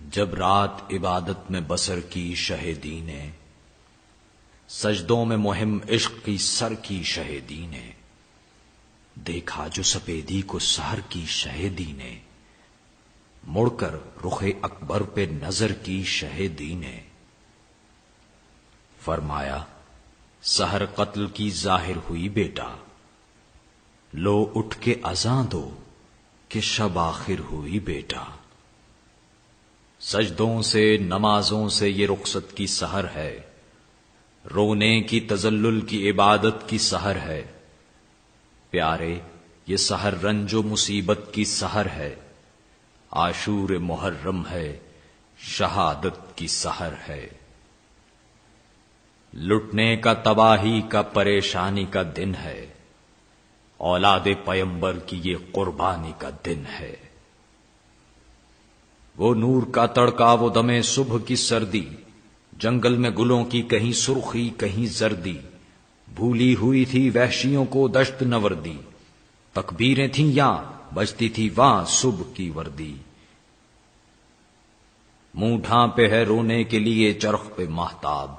جب رات عبادت میں بسر کی شہیدی نے، سجدوں میں مہم عشق کی سر کی شہیدی نے، دیکھا جو سپیدی کو سحر کی شہیدی نے، مڑ کر رخ اکبر پہ نظر کی شہیدی نے، فرمایا سحر قتل کی ظاہر ہوئی بیٹا، لو اٹھ کے اذاں دو کہ شب آخر ہوئی بیٹا۔ سجدوں سے نمازوں سے یہ رخصت کی سحر ہے، رونے کی تذلل کی عبادت کی سحر ہے، پیارے یہ سحر رنج و مصیبت کی سحر ہے، عاشور محرم ہے، شہادت کی سحر ہے، لٹنے کا تباہی کا پریشانی کا دن ہے، اولاد پیمبر کی یہ قربانی کا دن ہے۔ وہ نور کا تڑکا، وہ دمے صبح کی سردی، جنگل میں گلوں کی کہیں سرخی کہیں زردی، بھولی ہوئی تھی وحشیوں کو دشت نوردی، تکبیریں تھیں یہاں بجتی تھی وہاں صبح کی وردی، منہ ڈھانپے ہے رونے کے لیے چرخ پہ ماہتاب،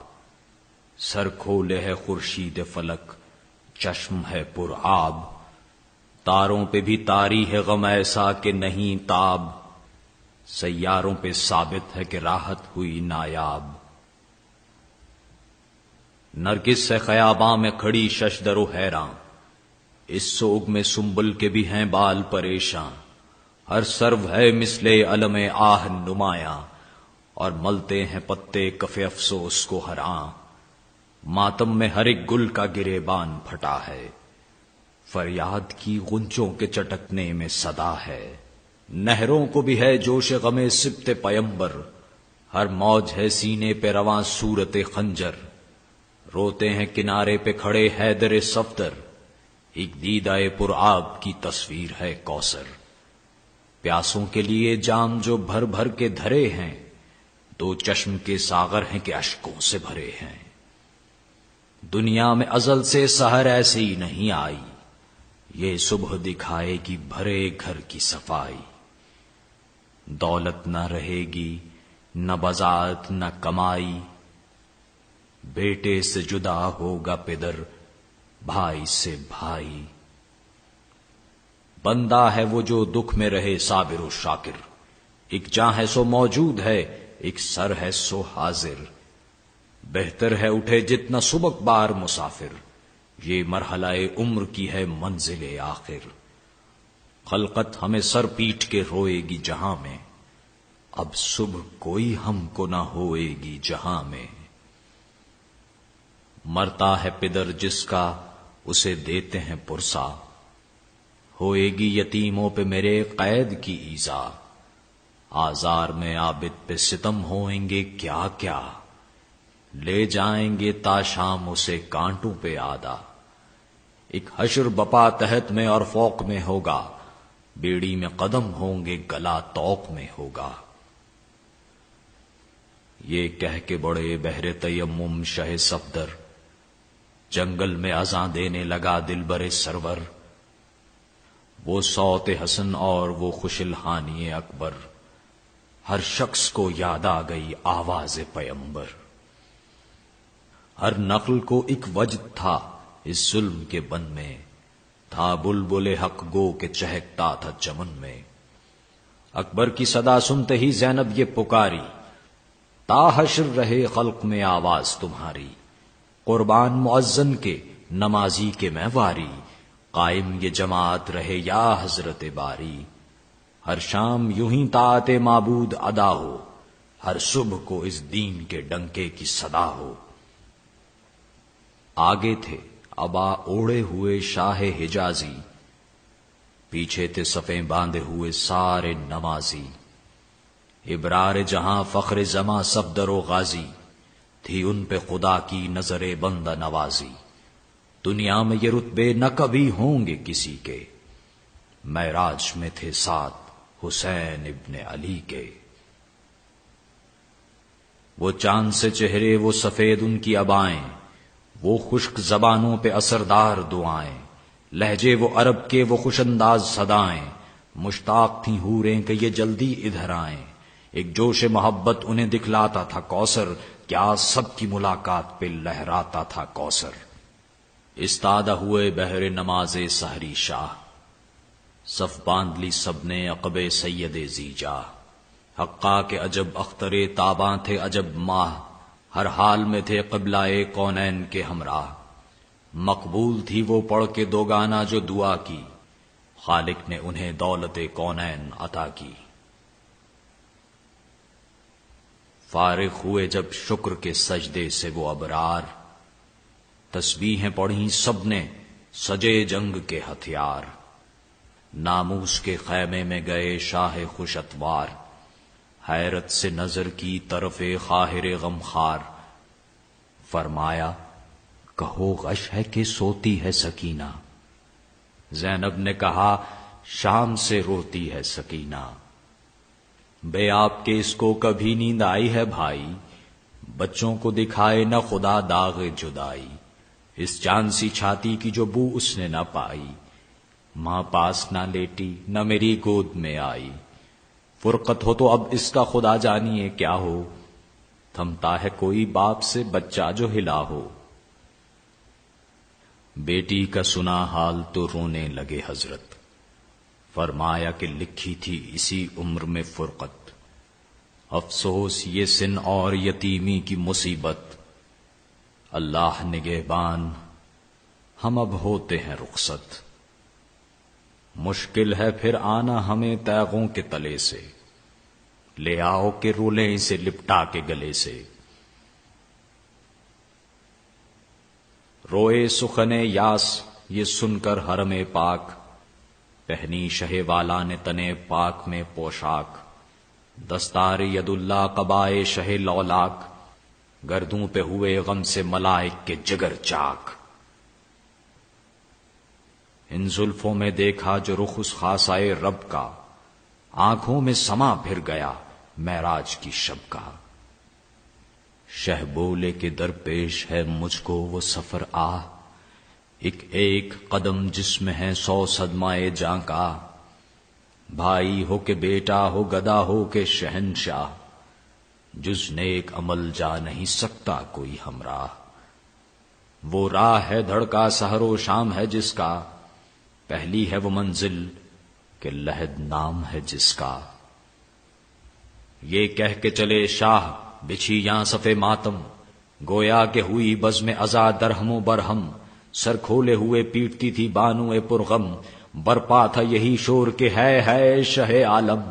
سر کھولے ہے خورشید فلک، چشم ہے پر آب، تاروں پہ بھی طاری ہے غم ایسا کہ نہیں تاب، سیاروں پہ ثابت ہے کہ راحت ہوئی نایاب، نرگس سے خیاباں میں کھڑی ششدر و حیراں، اس سوگ میں سنبل کے بھی ہیں بال پریشاں، ہر سرو ہے مثل علم آہ نمایاں، اور ملتے ہیں پتے کف افسوس کو ہر آن، ماتم میں ہر ایک گل کا گریبان پھٹا ہے، فریاد کی غنچوں کے چٹکنے میں صدا ہے، نہروں کو بھی ہے جوش غم سبط پیمبر، ہر موج ہے سینے پہ رواں صورت خنجر، روتے ہیں کنارے پہ کھڑے حیدر صفدر، ایک دیدائے پر آب کی تصویر ہے کوثر، پیاسوں کے لیے جام جو بھر بھر کے دھرے ہیں، دو چشم کے ساغر ہیں کہ اشکوں سے بھرے ہیں، دنیا میں ازل سے سحر ایسی نہیں آئی، یہ صبح دکھائے گی بھرے گھر کی صفائی، دولت نہ رہے گی نہ بذات نہ کمائی، بیٹے سے جدا ہوگا پدر بھائی سے بھائی، بندہ ہے وہ جو دکھ میں رہے صابر و شاکر، ایک جاں ہے سو موجود ہے ایک سر ہے سو حاضر، بہتر ہے اٹھے جتنا سبک بار مسافر، یہ مرحلہ عمر کی ہے منزل آخر، خلقت ہمیں سر پیٹ کے روئے گی جہاں میں، اب صبح کوئی ہم کو نہ ہوئے گی جہاں میں، مرتا ہے پدر جس کا اسے دیتے ہیں پرسا، ہوئے گی یتیموں پہ میرے قید کی ایذا، آزار میں عابد پہ ستم ہوئیں گے کیا کیا، لے جائیں گے تا شام اسے کانٹوں پہ آدھا، ایک حشر بپا تحت میں اور فوق میں ہوگا، بیڑی میں قدم ہوں گے گلا توق میں ہوگا، یہ کہہ کے بڑے بہر تیمم شہ صفدر، جنگل میں اذاں دینے لگا دلبر سرور، وہ صوت حسن اور وہ خوش الحانی اکبر، ہر شخص کو یاد آ گئی آواز پیمبر، ہر نقل کو ایک وجد تھا اس ظلم کے بن میں، تھا بلبل حق گو کے چہکتا تھا چمن میں، اکبر کی صدا سنتے ہی زینب یہ پکاری، تا حشر رہے خلق میں آواز تمہاری، قربان مؤذن کے نمازی کے میں واری، قائم یہ جماعت رہے یا حضرت باری، ہر شام یوں ہی طاعت معبود ادا ہو، ہر صبح کو اس دین کے ڈنکے کی صدا ہو، آگے تھے ابا اوڑے ہوئے شاہ حجازی، پیچھے تھے صفیں باندھے ہوئے سارے نمازی، ابرار جہاں فخر زماں صفدر و غازی، تھی ان پہ خدا کی نظر بندہ نوازی، دنیا میں یہ رتبے نہ کبھی ہوں گے کسی کے، معراج میں تھے ساتھ حسین ابن علی کے، وہ چاند سے چہرے وہ سفید ان کی ابائیں، وہ خشک زبانوں پہ اثردار دعائیں، لہجے وہ عرب کے وہ خوش انداز صدائیں، مشتاق تھیں حوریں کہ یہ جلدی ادھر آئیں، ایک جوش محبت انہیں دکھلاتا تھا کوثر، کیا سب کی ملاقات پہ لہراتا تھا کوثر۔ استادہ ہوئے بہر نماز سحری شاہ، صف باندھ لی سب نے عقب سید زیجا۔ حقا کے عجب اختر تاباں تھے عجب ماہ، ہر حال میں تھے قبلہ کونین کے ہمراہ۔ مقبول تھی وہ پڑھ کے دو گانا جو دعا کی، خالق نے انہیں دولت کونین عطا کی۔ فارغ ہوئے جب شکر کے سجدے سے وہ ابرار، تسبیحیں پڑھیں سب نے سجے جنگ کے ہتھیار۔ ناموس کے خیمے میں گئے شاہ خوش اتوار، حیرت سے نظر کی طرف خاہر غمخوار۔ فرمایا کہو غش ہے کہ سوتی ہے سکینہ؟ زینب نے کہا شام سے روتی ہے سکینہ۔ بے آپ کے اس کو کبھی نیند آئی ہے بھائی، بچوں کو دکھائے نہ خدا داغ جدائی۔ اس چاند سی چھاتی کی جو بو اس نے نہ پائی، ماں پاس نہ لیٹی نہ میری گود میں آئی۔ فرقت ہو تو اب اس کا خدا جانیے کیا ہو، تھمتا ہے کوئی باپ سے بچہ جو ہلا ہو۔ بیٹی کا سنا حال تو رونے لگے حضرت، فرمایا کہ لکھی تھی اسی عمر میں فرقت۔ افسوس یہ سن اور یتیمی کی مصیبت، اللہ نگہبان ہم اب ہوتے ہیں رخصت۔ مشکل ہے پھر آنا ہمیں تیغوں کے تلے سے، لے آؤ کہ رولیں اسے لپٹا کے گلے سے۔ روئے سخن یاس یہ سن کر حرم پاک، پہنی شہ والا نے تنے پاک میں پوشاک۔ دستار ید اللہ قبائے شہ لولاک، گردوں پہ ہوئے غم سے ملائک کے جگر چاک۔ ان زلفوں میں دیکھا جو رخ اس خاصائے رب کا، آنکھوں میں سما پھر گیا معراج کی شب کا۔ شہ بولے کہ درپیش ہے مجھ کو وہ سفر آہ، ایک ایک قدم جس میں ہے 100 صدمائے جاں کا۔ بھائی ہو کہ بیٹا ہو گدا ہو کہ شہنشاہ، جز نیک عمل جا نہیں سکتا کوئی ہمراہ۔ وہ راہ ہے دھڑکا سحر و شام ہے جس کا، پہلی ہے وہ منزل کہ لحد نام ہے جس کا۔ یہ کہہ کے چلے شاہ بچھی یہاں صفے ماتم، گویا کہ ہوئی بزم عزا درہم و برہم۔ سر کھولے ہوئے پیٹتی تھی بانو پرغم، برپا تھا یہی شور کہ ہے شہ عالم۔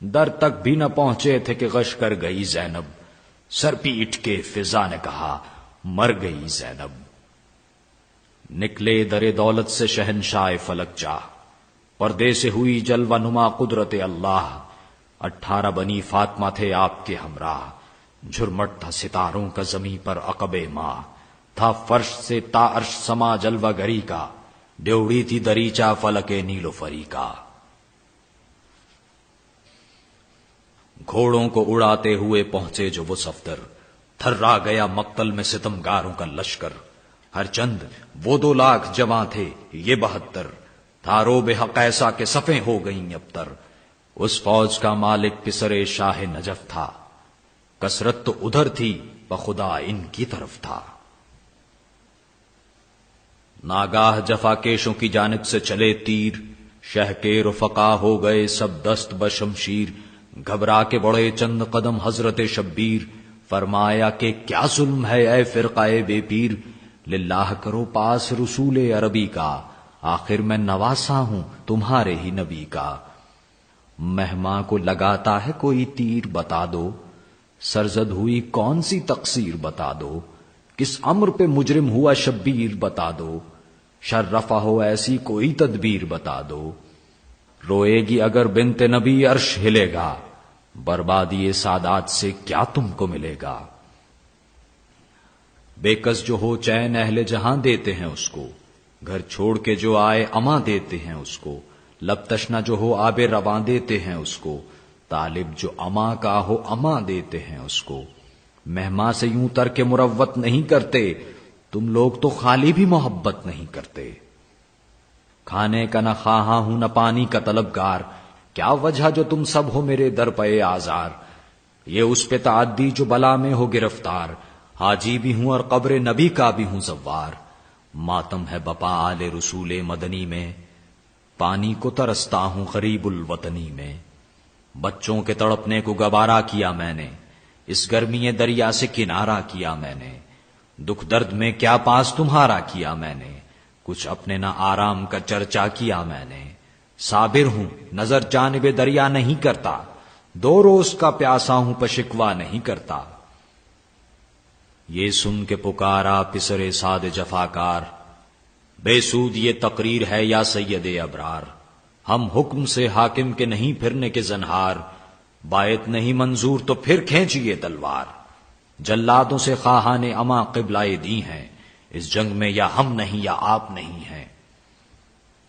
در تک بھی نہ پہنچے تھے کہ غش کر گئی زینب، سر پیٹ کے فضا نے کہا مر گئی زینب۔ نکلے در دولت سے شہنشاہ فلک چاہ، پردے سے ہوئی جلوہ نما قدرت اللہ۔ 18 بنی فاطمہ تھے آپ کے ہمراہ، جھرمٹ تھا ستاروں کا زمیں پر عقب ماہ۔ تھا فرش سے تا عرش سما جلوہ گری کا، ڈیوڑی تھی دریچہ فلک نیلوفری کا۔ گھوڑوں کو اڑاتے ہوئے پہنچے جو وہ صفدر، تھرا گیا مقتل میں ستمگاروں کا لشکر۔ ہر چند وہ 2 لاکھ جواں تھے یہ 72، تھا روب حق ایسا کہ صفیں ہو گئیں ابتر۔ اس فوج کا مالک پسر شاہ نجف تھا، کثرت تو ادھر تھی بخدا ان کی طرف تھا۔ ناگاہ جفا کیشوں کی جانب سے چلے تیر، شہ کے رفقا ہو گئے سب دست بشمشیر۔ گھبرا کے بڑے چند قدم حضرت شبیر، فرمایا کہ کیا ظلم ہے اے فرقہ بے پیر۔ للہ کرو پاس رسول عربی کا، آخر میں نواسا ہوں تمہارے ہی نبی کا۔ مہماں کو لگاتا ہے کوئی تیر بتا دو، سرزد ہوئی کون سی تقصیر بتا دو۔ کس امر پہ مجرم ہوا شبیر بتا دو، شرفہ ہو ایسی کوئی تدبیر بتا دو۔ روئے گی اگر بنت نبی عرش ہلے گا، بربادی سادات سے کیا تم کو ملے گا۔ بے کس جو ہو چین اہل جہاں دیتے ہیں اس کو، گھر چھوڑ کے جو آئے اماں دیتے ہیں اس کو۔ لب تشنا جو ہو آب رواں دیتے ہیں اس کو، طالب جو اماں کا ہو اماں دیتے ہیں اس کو۔ مہماں سے یوں ترک مروت نہیں کرتے، تم لوگ تو خالی بھی محبت نہیں کرتے۔ کھانے کا نہ خواہاں ہوں نہ پانی کا طلبگار، کیا وجہ جو تم سب ہو میرے در پہ آزار، یہ اس پہ تعدی جو بلا میں ہو گرفتار، حاجی بھی ہوں اور قبر نبی کا بھی ہوں زوار، ماتم ہے بپا آل رسول مدنی میں، پانی کو ترستا ہوں غریب الوطنی میں، بچوں کے تڑپنے کو گوارا کیا میں نے، اس گرمی دریا سے کنارہ کیا میں نے، دکھ درد میں کیا پاس تمہارا کیا میں نے، کچھ اپنے نہ آرام کا چرچا کیا میں نے، صابر ہوں نظر جانب دریا نہیں کرتا، 2 روز کا پیاسا ہوں پشکوا نہیں کرتا، یہ سن کے پکارا پسر ساد جفاکار، بے سود یہ تقریر ہے یا سید ابرار، ہم حکم سے حاکم کے نہیں پھرنے کے زنہار، بایت نہیں منظور تو پھر کھینچیے تلوار، جلادوں سے خواہاں نے اما قبلائے دی ہیں، اس جنگ میں یا ہم نہیں یا آپ نہیں ہیں۔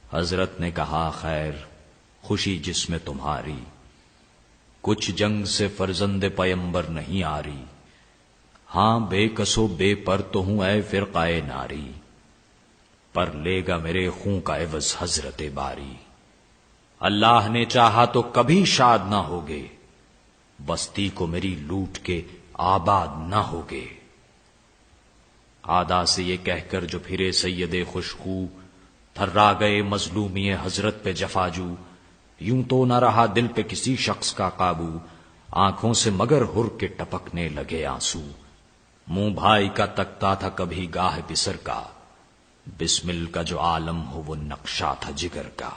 حضرت نے کہا خیر خوشی جس میں تمہاری، کچھ جنگ سے فرزند پیمبر نہیں آ رہی، ہاں بے کسو بے پر تو ہوں اے فرقائے ناری، پر لے گا میرے خون کا عوض حضرت باری، اللہ نے چاہا تو کبھی شاد نہ ہوگے، بستی کو میری لوٹ کے آباد نہ ہوگے۔ آدا سے یہ کہہ کر جو پھرے سید خوشخو، تھرا گئے مظلومی حضرت پہ جفاجو، یوں تو نہ رہا دل پہ کسی شخص کا قابو، آنکھوں سے مگر ہر کے ٹپکنے لگے آنسو، منہ بھائی کا تکتا تھا کبھی گاہ پسر کا، بسمل کا جو عالم ہو وہ نقشہ تھا جگر کا۔